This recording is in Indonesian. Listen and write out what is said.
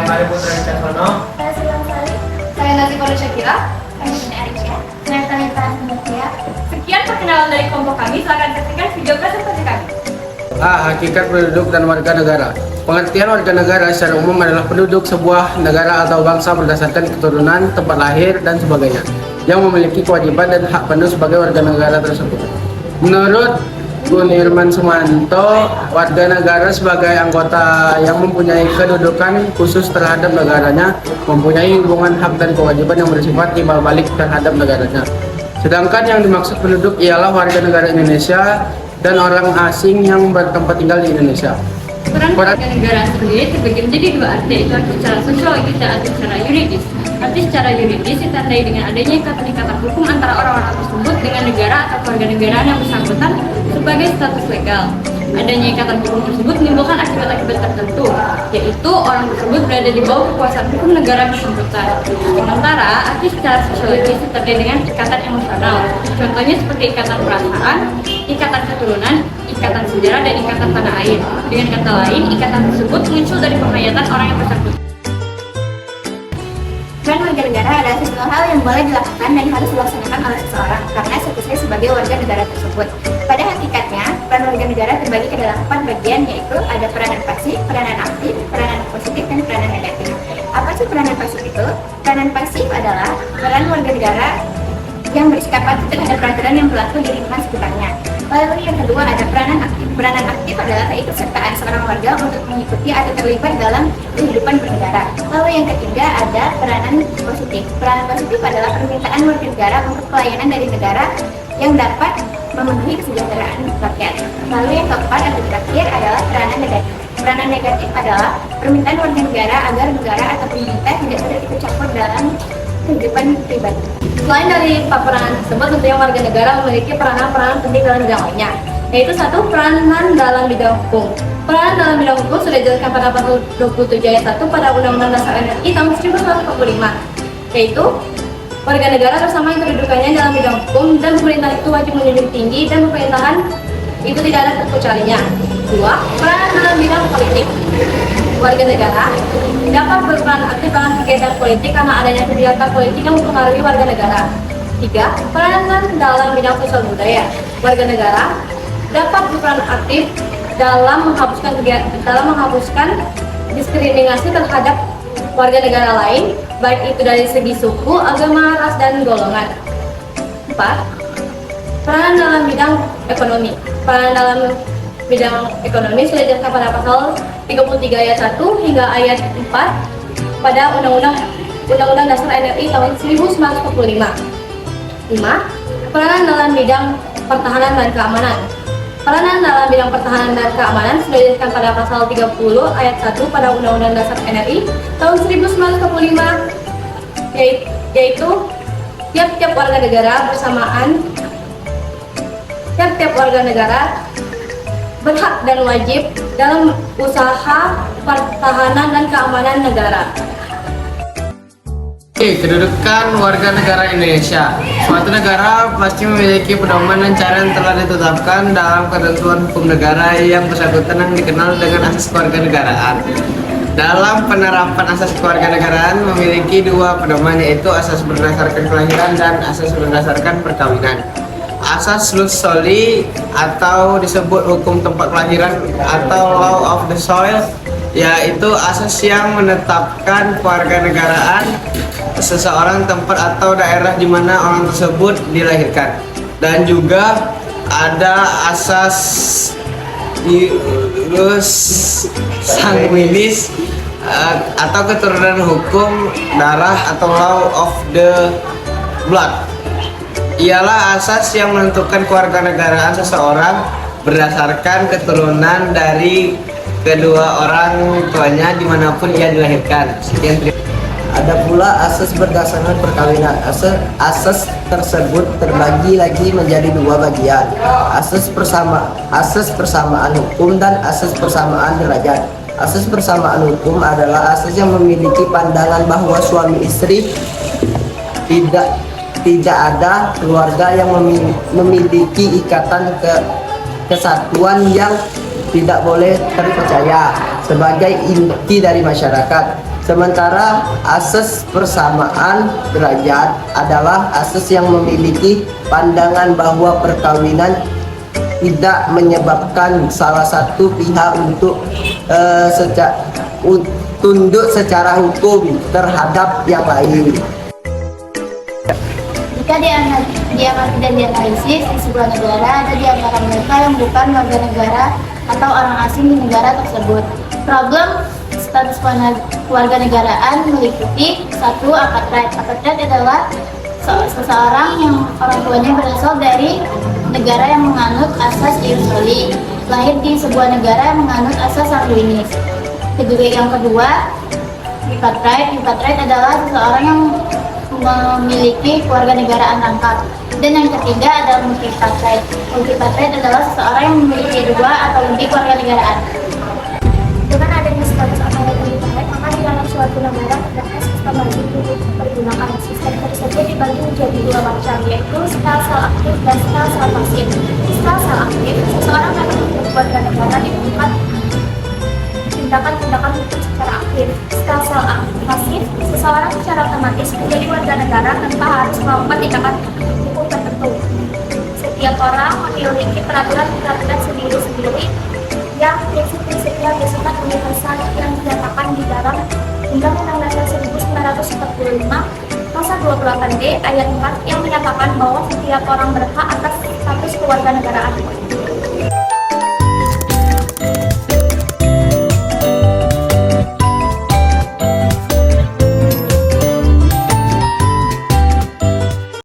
Saya Mari Putra Caksono. Saya Sulam Salih. Saya Nazifah Syakira. Saya Nina Arisha. Saya Talita Asmutia. Sekian perkenalan dari kelompok kami. Silakan saksikan video presentasi kami. Hakikat penduduk dan warga negara. Pengertian warga negara secara umum adalah penduduk sebuah negara atau bangsa berdasarkan keturunan, tempat lahir, dan sebagainya, yang memiliki kewajiban dan hak penuh sebagai warga negara tersebut. Menurut Gunirman Sumanto, warga negara sebagai anggota yang mempunyai kedudukan khusus terhadap negaranya, mempunyai hubungan hak dan kewajiban yang bersifat timbal balik terhadap negaranya. Sedangkan yang dimaksud penduduk ialah warga negara Indonesia dan orang asing yang bertempat tinggal di Indonesia. Peran warga negara sendiri terbagi menjadi dua arti, yaitu arti secara sosiologis dan arti secara yuridis. Arti secara yuridis ditandai dengan adanya ikatan-ikatan hukum antara orang-orang tersebut dengan negara atau keluarga negara yang bersangkutan sebagai status legal. Adanya ikatan hukum tersebut menimbulkan akibat-akibat tertentu, yaitu orang tersebut berada di bawah kekuasaan hukum negara bersangkutan. Sementara arti secara sosiologis ditandai dengan ikatan emosional. Contohnya seperti ikatan perasaan, ikatan keturunan, ikatan sejarah, dan ikatan tanah air. Dengan kata lain, ikatan tersebut muncul dari penghayatan orang yang bersangkutan. Peran warga negara adalah sesuatu hal yang boleh dilakukan dan harus dilaksanakan oleh seseorang karena statusnya sebagai warga negara tersebut. Pada hakikatnya, peran warga negara terbagi ke dalam 4 bagian, yaitu ada peranan pasif, peranan aktif, peranan positif, dan peranan negatif. Apa sih peranan pasif itu? Peranan pasif adalah peran warga negara yang bersikap patuh terhadap peraturan yang berlaku di lingkungan sekitarnya. Lalu yang kedua ada peranan aktif. Peranan aktif adalah keikutsertaan seorang warga untuk mengikuti atau terlibat dalam kehidupan bernegara. Lalu yang ketiga ada peranan positif. Peranan positif adalah permintaan warga negara untuk pelayanan dari negara yang dapat memenuhi kesejahteraan rakyat. Lalu yang keempat atau terakhir adalah peranan negatif. Peranan negatif adalah permintaan warga negara agar negara atau pemerintah tidak ikut campur dalam kehidupan pribadi. Selain dari 4 peranan tersebut, tentunya warga negara memiliki peranan-peranan penting dalam bidang lainnya, yaitu 1. Peranan dalam bidang hukum. Peranan dalam bidang hukum sudah dijelaskan pada pasal 27 ayat 1 pada Undang-Undang Dasar RI tahun 1945, yaitu warga negara bersama yang kedudukannya dalam bidang hukum dan pemerintah itu wajib menjunjung tinggi dan pemerintahan itu tidak ada terkecualinya. 2. Peranan dalam bidang politik. Warga negara dapat berperan aktif dalam kegiatan politik karena adanya kebijakan politik yang mempengaruhi warga negara. 3. Peranan dalam bidang sosial budaya. Warga negara dapat berperan aktif dalam menghapuskan diskriminasi terhadap warga negara lain, baik itu dari segi suku, agama, ras, dan golongan. 4. Peranan dalam bidang ekonomi. Peranan dalam bidang ekonomi sudah dijelaskan pada pasal 33 ayat 1 hingga ayat 4 pada Undang-Undang Dasar RI tahun 1945. 5. Peranan dalam bidang pertahanan dan keamanan. Peranan dalam bidang pertahanan dan keamanan sudah dijelaskan pada pasal 30 ayat 1 pada Undang-Undang Dasar RI tahun 1945, yaitu tiap-tiap warga negara berhak dan wajib dalam usaha pertahanan dan keamanan negara. Kedudukan warga negara Indonesia. Suatu negara pasti memiliki pedoman dan cara yang telah ditetapkan dalam ketentuan hukum negara yang bersangkutan yang dikenal dengan asas kewarganegaraan. Dalam penerapan asas kewarganegaraan memiliki 2 pedoman, yaitu asas berdasarkan kelahiran dan asas berdasarkan perkawinan. Asas lus soli atau disebut hukum tempat kelahiran atau law of the soil, yaitu asas yang menetapkan kewarganegaraan seseorang, tempat atau daerah di mana orang tersebut dilahirkan. Dan juga ada asas ius sanguinis atau keturunan hukum darah atau law of the blood. Ialah asas yang menentukan kewarganegaraan seseorang berdasarkan keturunan dari kedua orang tuanya dimanapun ia dilahirkan. Sekian. Ada pula asas berdasarkan perkawinan. Asas tersebut terbagi lagi menjadi 2 bagian. Asas persamaan hukum dan asas persamaan derajat. Asas persamaan hukum adalah asas yang memiliki pandangan bahwa suami istri tidak ada keluarga yang memiliki ikatan kesatuan yang tidak boleh terpercaya sebagai inti dari masyarakat. Sementara asas persamaan derajat adalah asas yang memiliki pandangan bahwa perkawinan tidak menyebabkan salah satu pihak untuk tunduk secara hukum terhadap yang lain. Jika diamati dan dianalisis, di sebuah negara ada di antara mereka yang bukan warga negara atau orang asing di negara tersebut. Problem status warga negaraan meliputi 1. Apartheid. Apartheid adalah seseorang yang orang tuanya berasal dari negara yang menganut asas ius soli, lahir di sebuah negara yang menganut asas sanguinis. Yang kedua, Bipartite. Bipartite adalah seseorang yang memiliki keluarga negaraan lengkap. Dan yang ketiga adalah multipartite. Multipartite adalah seseorang yang memiliki 2 atau lebih keluarga negaraan. Dengan adanya status apartheid bipartite, maka di dalam suatu negara terdapat sistem bagi dipergunakan. Sistem tersebut dibagi menjadi 2 macam, yaitu sel aktif dan sel pasif. Sel aktif, seseorang dapat menjadi warga negara dengan tindakan-tindakan hukum secara aktif. Sel pasif, seseorang secara otomatis menjadi warga negara tanpa harus melakukan tindakan hukum tertentu. Setiap orang memiliki peraturan-peraturan sendiri-sendiri yang prinsip-prinsipnya bersifat universal yang dinyatakan di dalam Undang-Undang Dasar 1945 Pasal 28D ayat 4 yang menyatakan bahwa setiap orang berhak atas status kewarganegaraan.